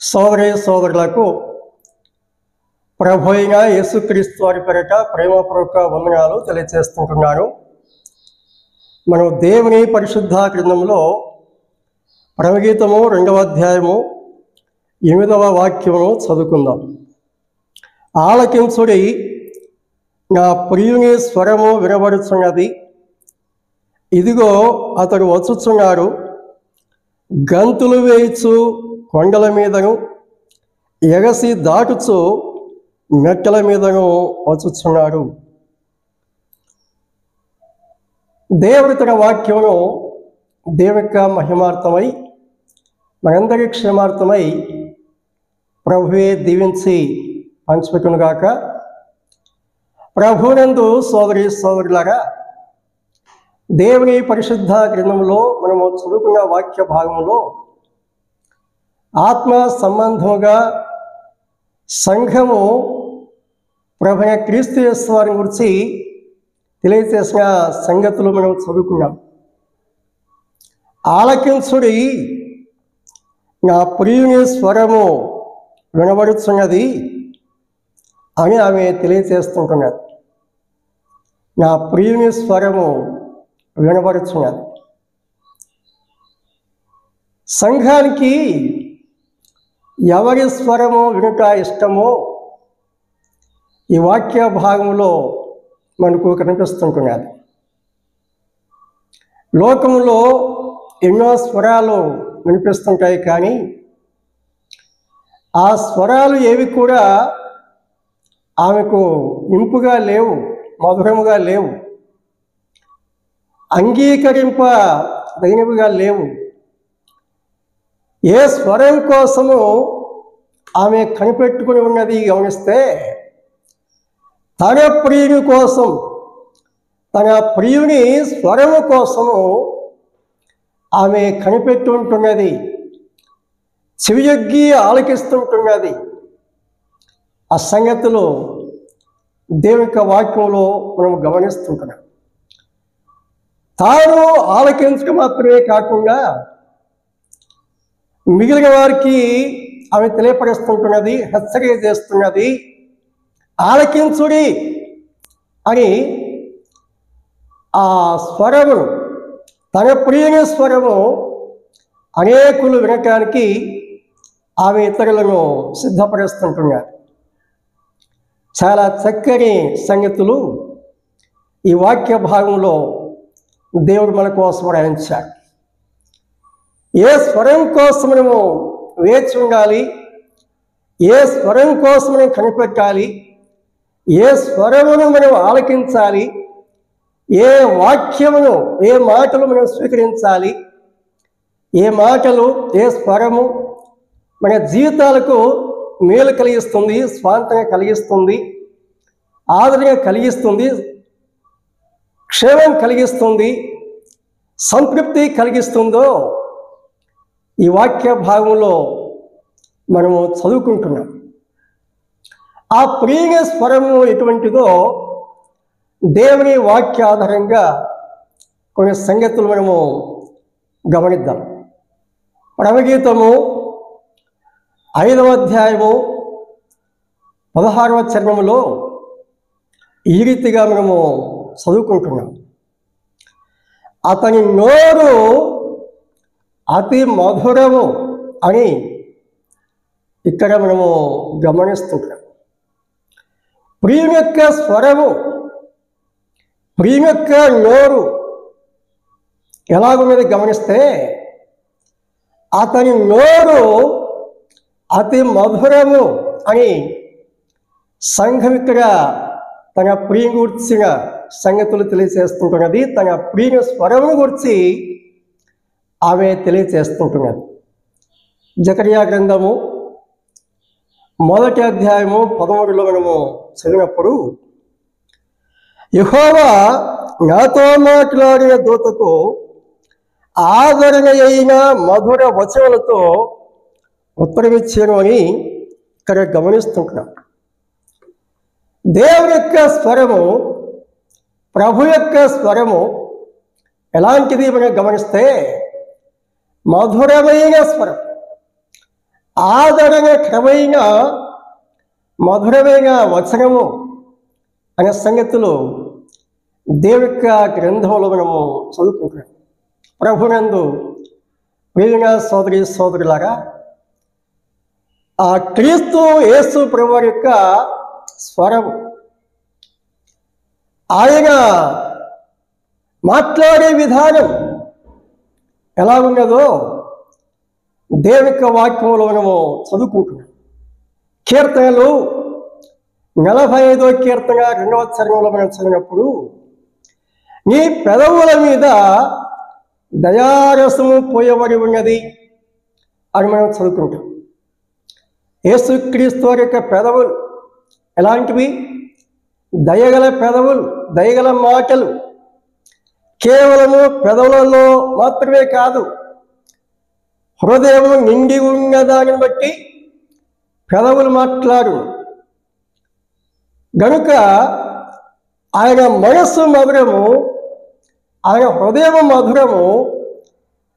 సోదరి సోదరులకు ప్రభు అయిన యేసుక్రీస్తు వారి పేరిట ప్రేమపూర్వక వందనాలు తెలియజేస్తుంటున్నాను. మనం దేవుని పరిశుద్ధ గ్రంథంలో పరమగీతము 2వ అధ్యాయము 8వ వాక్యమును చదువుకుందాం. ఆలకించుడి, నా ప్రియుని స్వరము వినబడుచున్నది, ఇదిగో అతడు వచ్చుచున్నాడు, గంతులు వేయిచు కొండల మీదను ఎగసి దాటుచు మెట్టల మీదను వచ్చుచున్నాడు. దేవుడి తన వాక్యమును దేవుని యొక్క మహిమార్థమై మనందరి క్షేమార్థమై ప్రభువే దీవించి పంచుపెట్టునుగాక. ప్రభునందు సోదరి సోదరులారా, దేవుని పరిశుద్ధ గ్రంథంలో మనము చదువుకున్న వాక్య భాగంలో ఆత్మ సంబంధముగా సంఘము ప్రభువైన క్రీస్తు యేసు వారిని గురించి తెలియజేసిన సంగతులు మనం చదువుకున్నాం. ఆలకించుడి, నా ప్రియుని స్వరము వినబడుచున్నది అని ఆమె తెలియజేస్తుంటున్నది. నా ప్రియుని స్వరము వినబడుచున్నది. సంఘానికి ఎవరి స్వరము వినుట ఇష్టమో ఈ వాక్య భాగంలో మనకు కనిపిస్తుంటున్నది. లోకంలో ఎన్నో స్వరాలు వినిపిస్తుంటాయి, కానీ ఆ స్వరాలు ఏవి కూడా ఆమెకు ఇంపుగా లేవు, మధురముగా లేవు, అంగీకరింపదగినవిగా లేవు. ఏ స్వరం కోసము ఆమె కనిపెట్టుకుని ఉన్నది గమనిస్తే, తన ప్రియుని కోసం, తన ప్రియుని స్వరము కోసము ఆమె కనిపెట్టి ఉంటున్నది, చెవియొగ్గి ఆలకిస్తుంటున్నది. ఆ సంగతులు దేవుని యొక్క వాక్యంలో మనం గమనిస్తుంటున్నాం. తాను ఆలకించడం మాత్రమే కాకుండా మిగిలిన వారికి ఆమె తెలియపరుస్తుంటున్నది, హెచ్చరిక చేస్తున్నది. ఆలకించుడి అని ఆ స్వరము, తన ప్రియుని స్వరము అనేకులు వినటానికి ఆమె ఇతరులను సిద్ధపరుస్తుంటున్నారు. చాలా చక్కని సంగతులు ఈ వాక్య భాగంలో దేవుడు మన కోసం రాయించాడు. ఏ స్వరం కోసం మనము వేచి ఉండాలి, ఏ స్వరం కోసం మనం కనిపెట్టాలి, ఏ స్వరమును మనం ఆలకించాలి, ఏ వాక్యమును, ఏ మాటలు మనం స్వీకరించాలి, ఏ మాటలు, ఏ స్వరము మన జీవితాలకు మేలు కలిగిస్తుంది, స్వాంతంగా కలిగిస్తుంది, ఆదరణ కలిగిస్తుంది, క్షేమం కలిగిస్తుంది, సంతృప్తి కలిగిస్తుందో ఈ వాక్య భాగంలో మనము చదువుకుంటున్నాం. ఆ ప్రియ స్వరము ఎటువంటిదో దేవుని వాక్య ఆధారంగా కొన్ని సంగతులు మనము గమనిద్దాం. పరమగీతము 5వ అధ్యాయము 16వ చరణములో ఈ రీతిగా మనము చదువుకుంటున్నాం. అతని నోరు అతి మధురము అని ఇక్కడ మనము గమనిస్తుంటాం. ప్రియుని యొక్క స్వరము, ప్రియుని యొక్క నోరు ఎలాగున్నది గమనిస్తే, అతని నోరు అతి మధురము అని సంఘం ఇక్కడ తన ప్రియుని గురించిన సంగతులు తెలియజేస్తుంటున్నది. తన ప్రియుని స్వరమును గురించి ఆమె తెలియజేస్తుంటున్నది. జకర్యా గ్రంథము 1వ అధ్యాయము 13లో మనము చదివినప్పుడు, యెహోవా నాతో మాట్లాడిన దూతకు ఆదరణ అయిన మధుర వచనాలతో ఉత్తరమిచ్చాను అని ఇక్కడ గమనిస్తుంటున్నాం. దేవుని యొక్క స్వరము, ప్రభు యొక్క స్వరము ఎలాంటిది మనం గమనిస్తే, మధురమైన స్వరం, ఆదరణ క్రమేణా మధురమైన వచనము అనే సంగతులు దేవుని యొక్క గ్రంథంలో మనము చదువుకుంటున్నాం. ప్రభునందు ప్రియమైన సోదరి సోదరులారా, ఆ క్రీస్తు యేసు ప్రభు యొక్క స్వరము, ఆయన మాట్లాడే విధానం ఎలా ఉన్నదో దేవుని యొక్క వాక్యంలో మనము చదువుకుంటున్నాం. కీర్తనలు 45వ కీర్తన 2వ చరణంలో మనం చదివినప్పుడు, నీ పెదవుల మీద దయారసము పోయబడి ఉన్నది అని మనం చదువుకుంటాం. యేసుక్రీస్తు వారి యొక్క పెదవులు ఎలాంటివి? దయగల పెదవులు, దయగల మాటలు. కేవలము పెదవులలో మాత్రమే కాదు, హృదయం నిండి ఉన్న దానిని బట్టి పెదవులు మాట్లాడు. గనుక ఆయన మనస్సు మధురము, ఆయన హృదయము మధురము,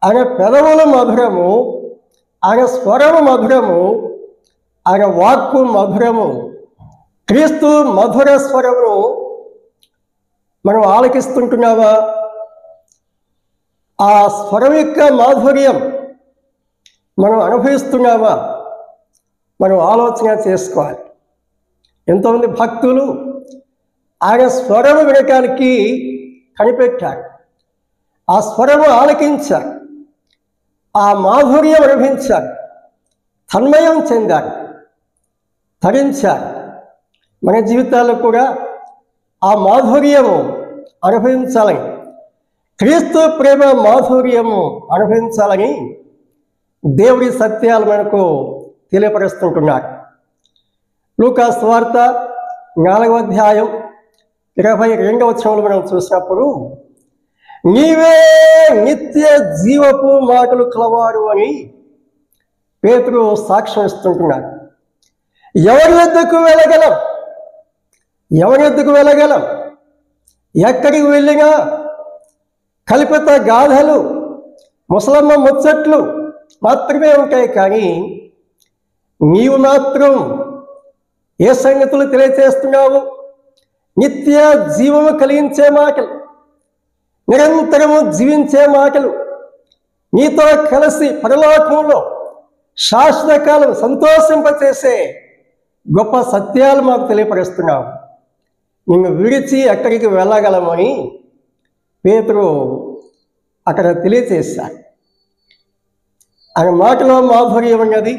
ఆయన పెదవులు మధురము, ఆయన స్వరము మధురము, ఆయన వాక్కు మధురము. క్రీస్తు మధుర స్వరమును మనం ఆలకిస్తుంటున్నామా? ఆ స్వరం యొక్క మాధుర్యం మనం అనుభవిస్తున్నామా? మనం ఆలోచన చేసుకోవాలి. ఎంతోమంది భక్తులు ఆయన స్వరము వినటానికి కనిపెట్టారు, ఆ స్వరము ఆలకించారు, ఆ మాధుర్యం అనుభవించారు, తన్మయం చెందారు, తరించారు. మన జీవితాల్లో కూడా ఆ మాధుర్యము అనుభవించాలని, క్రీస్తు ప్రేమ మాధుర్యము అనుభవించాలని దేవుడి సత్యాలు మనకు తెలియపరుస్తుంటున్నారు. లూకా సువార్త 4వ అధ్యాయం 22వ వచనంలో మనం చూసినప్పుడు, నీవే నిత్య జీవపు మాటలు కలవారు అని పేతురు సాక్ష్యం ఇస్తుంటున్నారు. ఎవరి వద్దకు వెళ్ళగలం? ఎవరి వద్దకు వెళ్ళగలం? ఎక్కడికి వెళ్ళినా కల్పిత గాథలు, ముసలమ్మ ముచ్చట్లు మాత్రమే ఉంటాయి. కానీ నీవు మాత్రం ఏ సంగతులు తెలియచేస్తున్నావు? నిత్య జీవము కలిగించే మాటలు, నిరంతరము జీవించే మాటలు, నీతో కలిసి పరలోకంలో శాశ్వత కాలం సంతోషింపచేసే గొప్ప సత్యాలు మాకు తెలియపరుస్తున్నావు. నిన్ను విడిచి ఎక్కడికి వెళ్ళగలమని పేతురు అక్కడ తెలియచేశారు. ఆయన మాటలో మాధుర్యం ఉన్నది,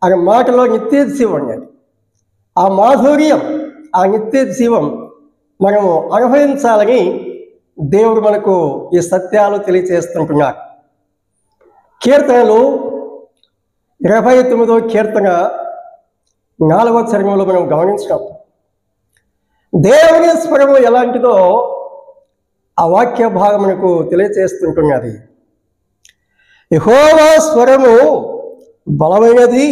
ఆయన మాటలో నిత్య జీవం ఉన్నది. ఆ మాధుర్యం, ఆ నిత్య జీవం మనము అనుభవించాలని దేవుడు మనకు ఈ సత్యాలు తెలియచేస్తుంటున్నారు. కీర్తనలు 29వ కీర్తన 4వ చరణంలో మనం గమనించినప్పుడు దేవుని స్వరము ఎలాంటిదో ఆ వాక్య భాగం మనకు తెలియచేస్తుంటున్నది. యెహోవా స్వరము బలమైనది,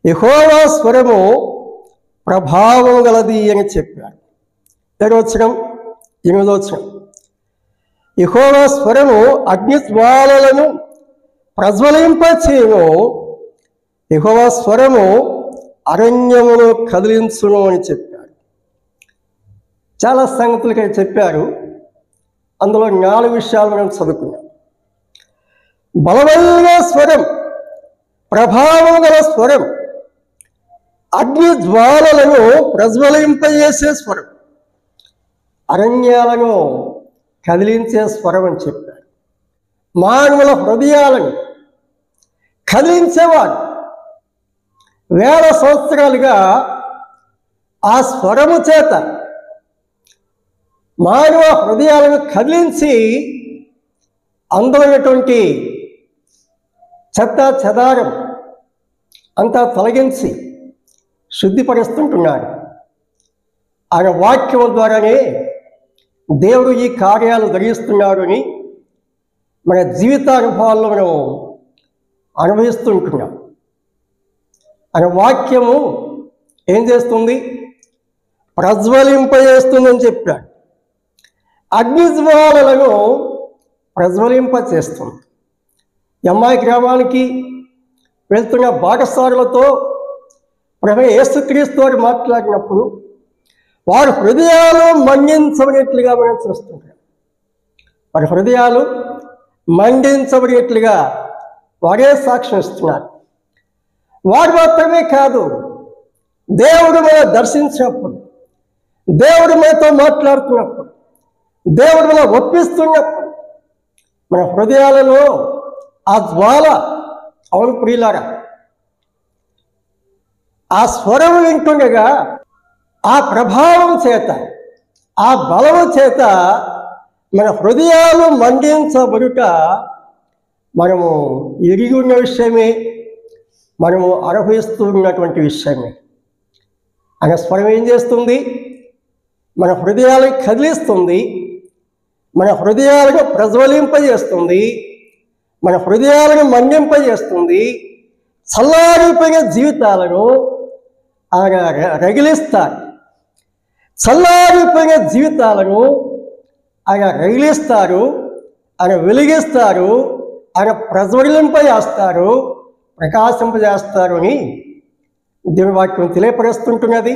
యెహోవా స్వరము ప్రభావం గలది అని చెప్పారు. 7వ వచనం 8వ వచనం, యెహోవా స్వరము అగ్నిజ్వాలలను ప్రజ్వలింపచేయును, యెహోవా స్వరము అరణ్యమును కదిలించును అని చెప్పారు. చాలా సంగతులు ఇక్కడ చెప్పారు. అందులో 4 విషయాలు మనం చదువుకున్నాం. బలమైన స్వరం, ప్రభావం గల స్వరం, అగ్ని జ్వాలలను ప్రజ్వలింపజేసే స్వరం, అరణ్యాలను కదిలించే స్వరం అని చెప్పారు. మానవుల హృదయాలను కదిలించేవాడు. వేల సంవత్సరాలుగా ఆ స్వరము చేత మానవ హృదయాలను కదిలించి అందులోటువంటి చెత్త చెదారం అంతా తొలగించి శుద్ధిపరుస్తుంటున్నాడు. ఆయన వాక్యం ద్వారానే దేవుడు ఈ కార్యాలు జరిగిస్తున్నాడు అని మన జీవితానుభవాల్లో మనం అనుభవిస్తుంటున్నాం. ఆయన వాక్యము ఏం చేస్తుంది? ప్రజ్వలింపజేస్తుందని చెప్పాడు. అగ్నిజ్వాలలను ప్రజ్వలింపచేస్తుంది. అమ్మాయి గ్రామానికి వెళ్తున్న భాగస్వాములతో ప్రభు యేసుక్రీస్తు వారు మాట్లాడినప్పుడు వారి హృదయాలు మండించబడినట్లుగా మనం చూస్తుంటాం. వారి హృదయాలు మండించబడినట్లుగా వారే సాక్ష్యం ఇస్తున్నారు. వారు మాత్రమే కాదు, దేవుడు మనం దర్శించినప్పుడు, దేవుడు మనతో మాట్లాడుతున్నప్పుడు, దేవుడు మనం ఒప్పిస్తున్నప్పుడు మన హృదయాలలో ఆ జ్వాల, అవును ప్రియులారా, ఆ స్వరం వింటుండగా ఆ ప్రభావం చేత, ఆ బలము చేత మన హృదయాలు మండించబడుట మనము ఎరిగి ఉన్న విషయమే, మనము అనుభవిస్తూ ఉన్నటువంటి విషయమే. ఆయన స్వరం ఏం చేస్తుంది? మన హృదయాలను కదిలిస్తుంది, మన హృదయాలను ప్రజ్వలింపజేస్తుంది, మన హృదయాలను మండింపజేస్తుంది. చల్లారిపోయిన జీవితాలను ఆయన రగిలిస్తారు. చల్లారిపోయిన జీవితాలను ఆయన రగిలిస్తారు, ఆయన వెలిగిస్తారు, ఆయన ప్రజ్వలింపజేస్తారు, ప్రకాశింపజేస్తారు అని దేవుని వాక్యం తెలియపరుస్తుంటున్నది.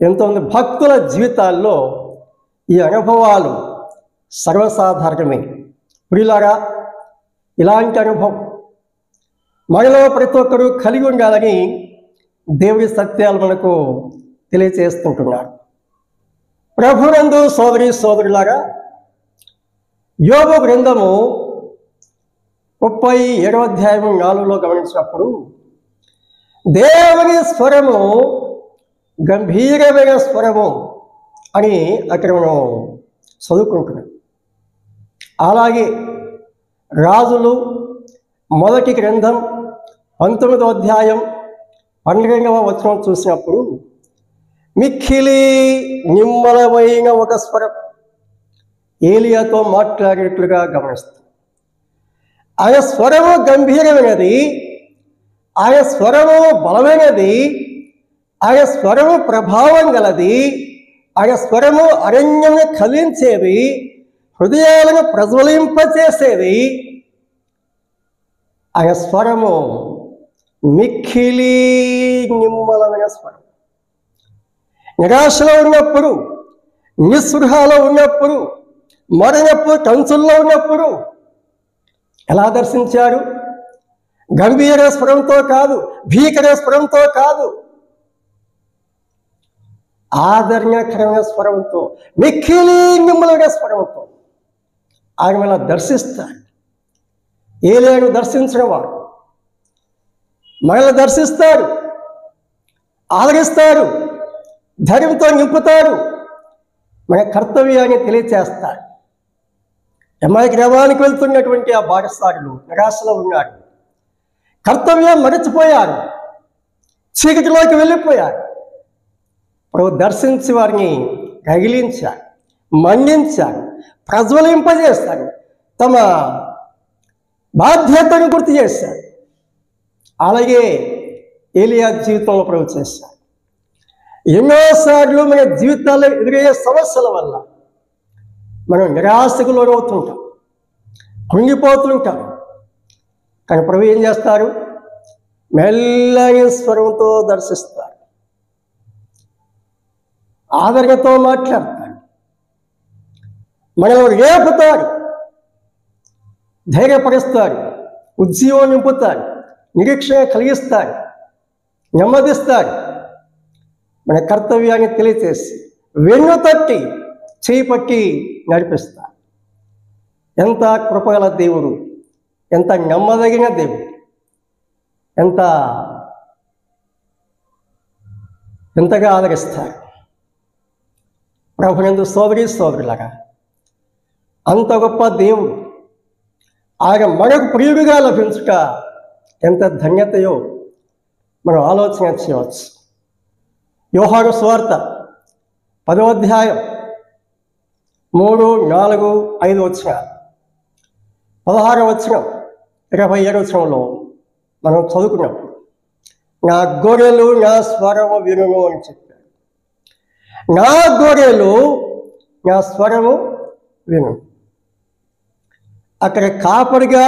ఎంతోమంది భక్తుల జీవితాల్లో ఈ అనుభవాలు సర్వసాధారణమే. ప్రియులారా, ఇలాంటి అనుభవం మనలో ప్రతి ఒక్కరూ కలిగి ఉండాలని దేవుడి సత్యాలు మనకు తెలియచేస్తుంటున్నారు. ప్రభునందు సోదరి సోదరులారా, యోబు గ్రంథము 37వ అధ్యాయం 4లో గమనించినప్పుడు దేవుని స్వరము గంభీరమైన స్వరము అని అక్కడ మనం చదువుకుంటున్నాం. అలాగే రాజులు మొదటి గ్రంథం 19వ అధ్యాయం 12వ వచనం చూసినప్పుడు మిక్కిలి నిమ్మలమైన ఒక స్వరం ఏలియాతో మాట్లాడినట్లుగా గమనిస్తాం. ఆయన స్వరము గంభీరమైనది, ఆయన స్వరము బలమైనది, ఆయన స్వరము ప్రభావం గలది, ఆయన స్వరము అరణ్యమును కదిలించేది, హృదయాలను ప్రజ్వలింపచేసేది. ఆయన స్వరము మిక్కిలి నిమ్మలమైన స్వరం. నిరాశలో ఉన్నప్పుడు, నిస్పృహలో ఉన్నప్పుడు, మరణపు కంచుల్లో ఉన్నప్పుడు ఎలా దర్శించారు? గంభీర స్వరంతో కాదు, భీకర స్వరంతో కాదు, ఆదరణకరమైన స్వరంతో, మిక్కిలి నిమ్మలమైన స్వరంతో ఆయన మన దర్శిస్తాడు. ఏలియాను దర్శించిన వాడు మనల్ని దర్శిస్తాడు, ఆదరిస్తాడు, ధైర్యంతో నింపుతాడు, మన కర్తవ్యాన్ని తెలియచేస్తాడు. ఎమ్మాయి గ్రామానికి వెళ్తున్నటువంటి ఆ భాగస్వాములు నిరాశలో ఉన్నారు, కర్తవ్యం మరచిపోయారు, చీకటిలోకి వెళ్ళిపోయారు. ప్రభు దర్శించి వారిని రగిలించాడు, మండించాడు, ప్రజ్వలింపజేస్తాడు, తమ బాధ్యతను గుర్తు చేశాడు. అలాగే ఏలియా జీవితంలో ప్రభు చేశాడు. ఎన్నోసార్లు మన జీవితాల్లో ఎదురయ్యే సమస్యల వల్ల మనం నిరాశకు లోనవుతుంటాం, కృంగిపోతుంటాం. కానీ ప్రభు ఏం చేస్తారు? మెల్లని స్వరంతో దర్శిస్తారు, ఆదరణతో మాట్లాడతాడు, మనల్ని రేపుతాడు, ధైర్యపరుస్తాడు, ఉజ్జీవం నింపుతాడు, నిరీక్షణ కలిగిస్తాడు, నెమ్మదిస్తాడు. మన కర్తవ్యాన్ని తెలియచేసి వెన్ను తట్టి చేయి పట్టి నడిపిస్తాడు. ఎంత కృపగల దేవుడు, ఎంత నమ్మదగిన దేవుడు, ఎంతగా ఆదరిస్తాడు. ప్రభునందు సోదరి సోదరులారా, అంత గొప్ప దేవుడు ఆయన మనకు ప్రియుడిగా లభించుట ఎంత ధన్యతయో మనం ఆలోచన చేయవచ్చు. యోహాను సువార్త 10వ అధ్యాయం 3, 4, 5 వచనాలు, 16వ వచనం, 27వ వచనంలో మనం చదువుకున్నప్పుడు నా గొర్రెలు నా స్వరము వినును అని చెప్పాడు. నా గొర్రెలు నా స్వరము విను. అక్కడ కాపరిగా,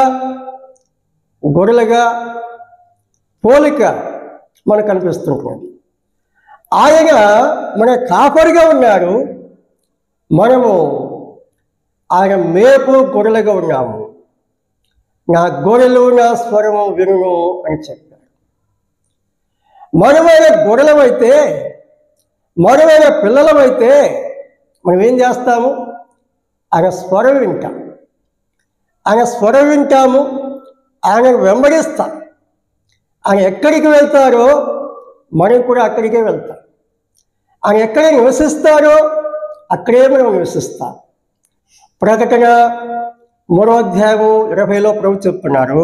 గొర్రెలుగా పోలిక మనకు కనిపిస్తుంటుంది. ఆయన మన కాపరిగా ఉన్నారు, మనము ఆయన మేపు గొర్రెలుగా ఉన్నాము. నా గొర్రెలు నా స్వరము వినును అని చెప్పారు. మనమైన గొర్రెలమైతే, మనమైన పిల్లలమైతే మనం ఏం చేస్తాము? ఆయన స్వరం వింటాం, ఆయన స్వరం వింటాము, ఆయన వెంబడిస్తాం. ఆయన ఎక్కడికి వెళ్తారో మనం కూడా అక్కడికే వెళ్తాం. ఆయన ఎక్కడ నివసిస్తారో అక్కడే మనం నివసిస్తాం. ప్రకటన 3:20 ప్రభు చెప్తున్నారు,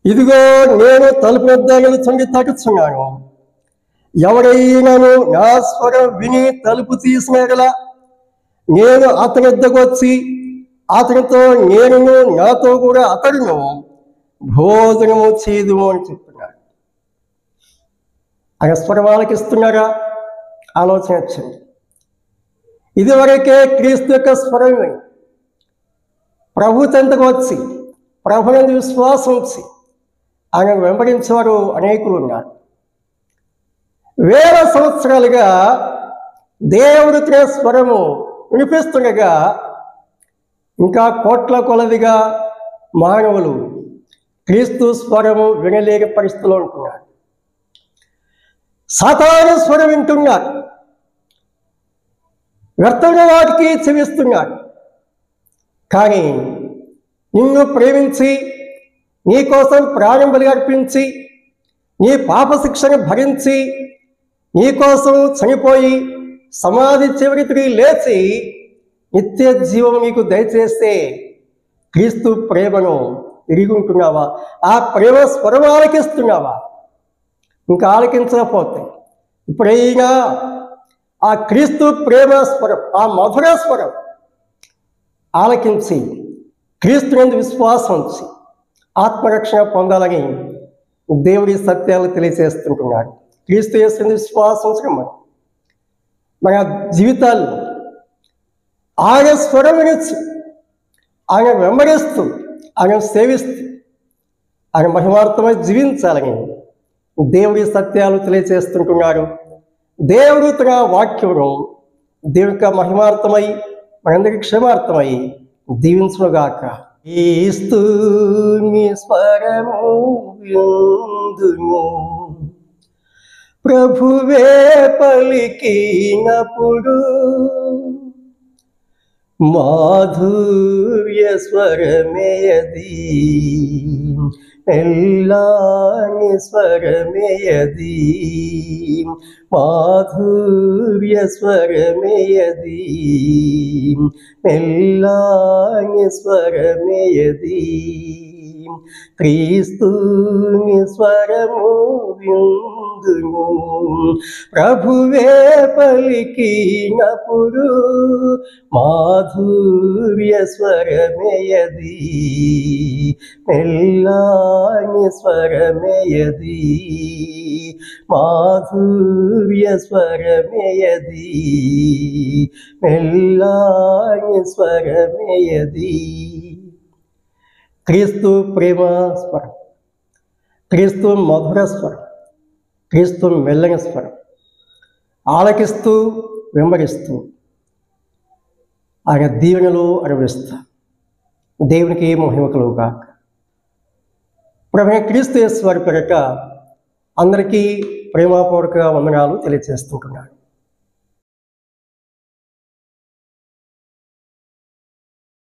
ఇదిగో నేను తలుపు వద్ద నిలుచుండి తట్టుచున్నాను. ఎవరైనాను నా స్వరం విని తలుపు తీసిన ఎడల నేను అతని వద్దకు వచ్చి అతనితో నేనును నాతో కూడా అతడును భోజనము చేదుము అని చెప్తున్నాడు. ఆయన స్వరం ఆలకిస్తున్నారా? ఆలోచన వచ్చింది. ఇదివరకే క్రీస్తు యొక్క స్వరం విని ప్రభు చెంతకు వచ్చి ప్రభునందు విశ్వాసం ఉంచి ఆయన వెంబడించేవారు అనేకులు ఉన్నారు. వేల సంవత్సరాలుగా దేవుడు తన స్వరము వినిపిస్తుండగా ఇంకా కోట్ల కొలదిగా మానవులు క్రీస్తు స్వరము వినలేని పరిస్థితిలో ఉంటున్నారు. సాతాను స్వరం వింటున్నారు, వ్యర్థమైన వాటికి చెవిస్తున్నారు. కానీ నిన్ను ప్రేమించి నీకోసం ప్రాణం బలి అర్పించి నీ పాప శిక్షను భరించి నీకోసం చనిపోయి సమాధి చివరి తిరిగి లేచి నిత్య జీవం నీకు దయచేస్తే క్రీస్తు ప్రేమను తిరిగి ఉంటున్నావా? ఆ ప్రేమ స్వరం ఆలకిస్తున్నావా? ఇంకా ఆలకించకపోతే ఇప్పుడైనా ఆ క్రీస్తు ప్రేమ స్వరం, ఆ మధుర స్వరం ఆలకించి క్రీస్తునందు విశ్వాసం ఉంచి ఆత్మరక్షణ పొందాలని దేవుడి సత్యాలు తెలియజేస్తుంటున్నాడు. క్రీస్తు యేసునందు విశ్వాసం ఉంచడం మన జీవితాలు ఆయన స్వరం వినొచ్చు, ఆయన వెంబడిస్తూ ఆయన సేవిస్తూ ఆయన మహిమార్థమై జీవించాలని దేవుడి సత్యాలు తెలియజేస్తుంటున్నాడు. దేవుడు తన వాక్యమును దేవుని యొక్క మహిమార్థమై మనందరికీ క్షేమార్థమై దీవించునుగాక. క్రీస్తుని స్వరము విందుము, ప్రభువే పలికినప్పుడు మాధుర్య స్వరమేయది, ఎల్లాని స్వరమేయది, మాధుర్య స్వరమేయది, ఎల్లాని స్వరమేయది, క్రీస్తుని స్వరము విందుము, ప్రభువే పలికినప్పుడు మాధుర్య స్వరమేయది, మెల్లాని స్వరమేయది, మాధుర్య స్వరమేయది, మెల్లాని స్వరమేయది. క్రీస్తు ప్రేమ స్వరం, క్రీస్తు మధుర స్వరం, క్రీస్తు మెల్లని స్వరం ఆలకిస్తూ వెంబడిస్తూ ఆయన దీవెనలు అనుభవిస్తా. దేవునికి మహిమ కలుగుగాక. ప్రభువైన క్రీస్తు యేసు వారి పేరిట అందరికీ ప్రేమపూర్వక వందనాలు తెలియజేస్తుంటున్నాను.